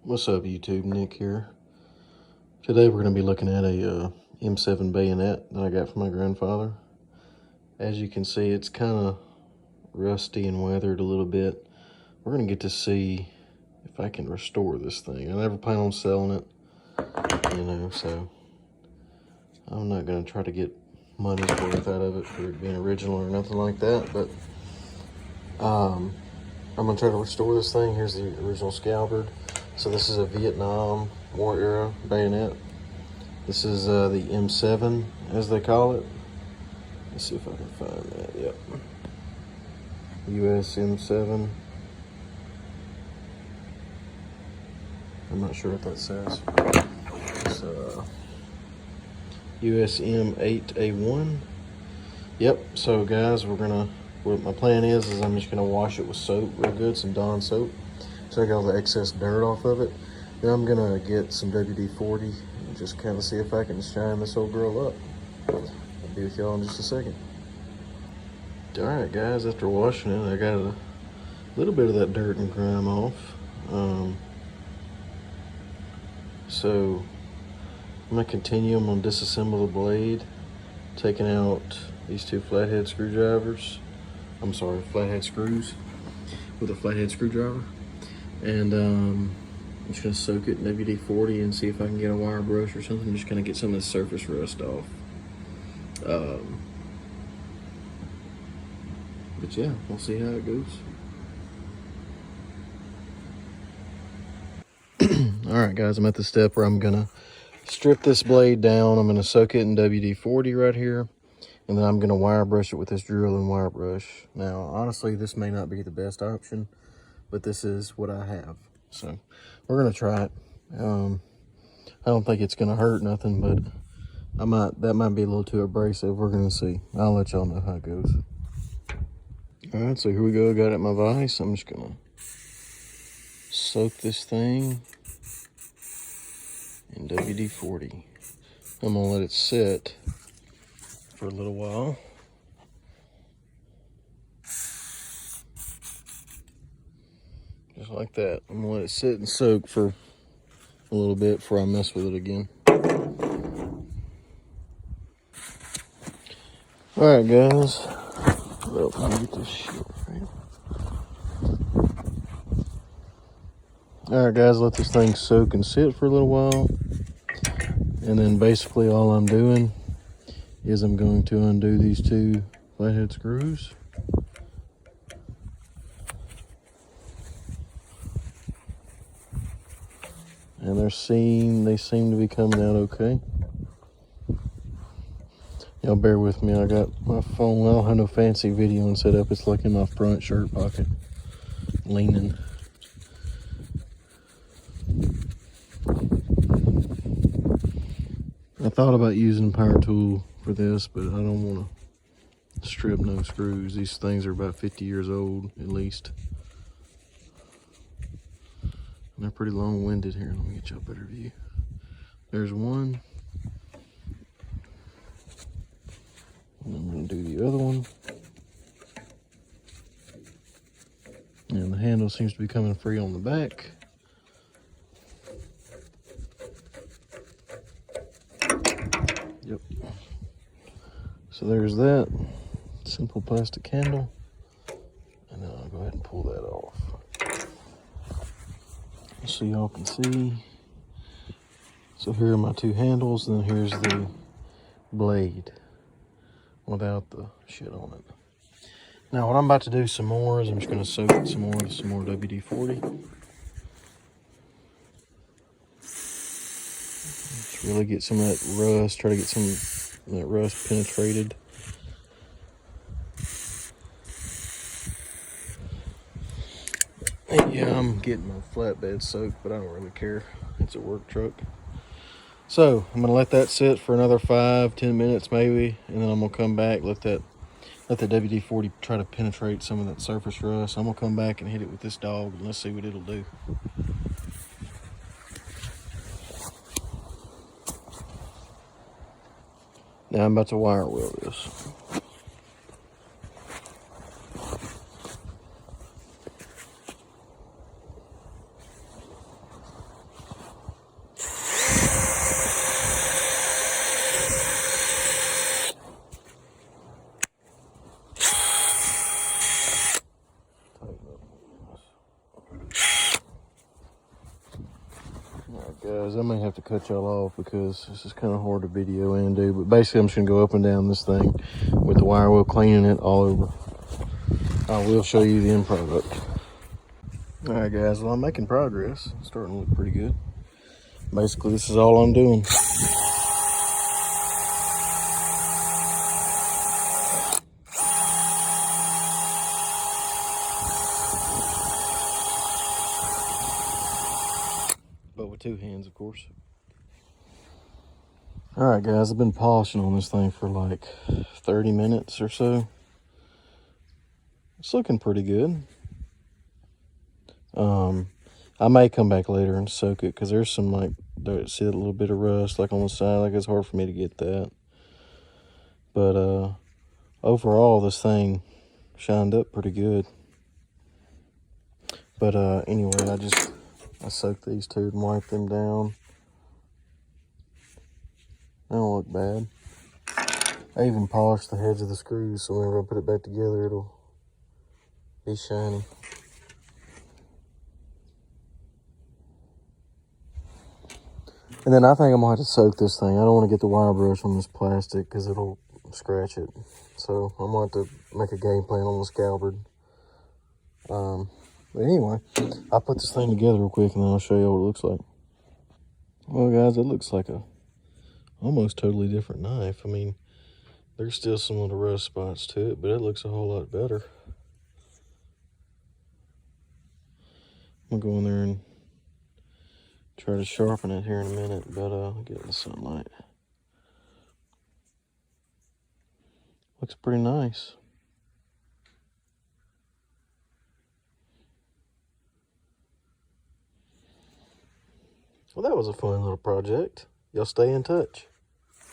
What's up, YouTube? Nick here. Today we're going to be looking at a M7 bayonet that I got from my grandfather. As you can see, it's kind of rusty and weathered a little bit. We're going to get to see if I can restore this thing. I never plan on selling it, so I'm not going to try to get money's worth out of it for it being original or nothing like that, but I'm going to try to restore this thing. Here's the original scabbard. So this is a Vietnam War era bayonet. This is the M7, as they call it. Let's see if I can find that. Yep. US M7. I'm not sure what that says. It's US M8A1. Yep. So guys, what my plan is I'm just gonna wash it with soap real good, some Dawn soap. So I got all the excess dirt off of it. Then I'm gonna get some WD-40 and just kind of see if I can shine this old girl up. I'll be with y'all in just a second. All right, guys, after washing it, I got a little bit of that dirt and grime off. So I'm gonna continue. I'm gonna disassemble the blade, taking out these two flathead screwdrivers. I'm sorry, flathead screws with a flathead screwdriver. And I'm just gonna soak it in WD-40 and see if I can get a wire brush or something, just kind of get some of the surface rust off. But yeah, we'll see how it goes. All right, guys, I'm at the step where I'm gonna strip this blade down. I'm gonna soak it in WD-40 right here, and then I'm gonna wire brush it with this drill and wire brush. Now, honestly, this may not be the best option, but this is what I have. So we're gonna try it. I don't think it's gonna hurt nothing, but that might be a little too abrasive. We're gonna see. I'll let y'all know how it goes. All right, so here we go. I got it in my vise. I'm just gonna soak this thing in WD-40. I'm gonna let it sit for a little while. Just like that. I'm gonna let it sit and soak for a little bit before I mess with it again. All right, guys. Well, let me get this shit right. All right, guys, let this thing soak and sit for a little while. And then basically all I'm doing is I'm going to undo these two flathead screws. And they seem to be coming out okay. Y'all bear with me. I got my phone. I don't have no fancy video set up. It's like in my front shirt pocket, leaning. I thought about using a power tool for this, but I don't want to strip no screws. These things are about 50 years old, at least. And they're pretty long-winded here. Let me get you a better view. There's one. And I'm going to do the other one. And the handle seems to be coming free on the back. Yep. So there's that simple plastic handle. And then I'll go ahead and pull that off. So y'all can see. So here are my two handles, and then here's the blade without the shit on it. Now what I'm about to do some more is I'm just gonna soak it some more with some more WD-40. Just really get some of that rust, try to get some of that rust penetrated. And yeah, I'm getting my flatbed soaked, but I don't really care. It's a work truck. So I'm gonna let that sit for another 5-10 minutes maybe, and then I'm gonna come back, let the WD-40 try to penetrate some of that surface rust. I'm gonna come back and hit it with this dog, and let's see what it'll do. Now I'm about to wire wheel this. Guys, I may have to cut y'all off because this is kind of hard to video and do, but basically I'm just gonna go up and down this thing with the wire wheel, cleaning it all over. I will show you the end product. All right, guys, well, I'm making progress. It's starting to look pretty good. Basically, this is all I'm doing. But with two hands, of course. All right, guys, I've been polishing on this thing for like 30 minutes or so. It's looking pretty good. I may come back later and soak it because there's some like, see a little bit of rust like on the side. Like it's hard for me to get that. But overall, this thing shined up pretty good. But anyway, I soaked these two and wiped them down. They don't look bad. I even polished the heads of the screws, so whenever I put it back together, it'll be shiny. And then I think I'm gonna have to soak this thing. I don't want to get the wire brush on this plastic because it'll scratch it. So I'm gonna have to make a game plan on the scabbard. But anyway, I'll put this thing together real quick and then I'll show you what it looks like. Well, guys, it looks like a almost totally different knife. I mean, there's still some little rust spots to it, but it looks a whole lot better. I'm gonna go in there and try to sharpen it here in a minute, but I'll get in the sunlight. Looks pretty nice. Well, that was a fun little project. Y'all stay in touch.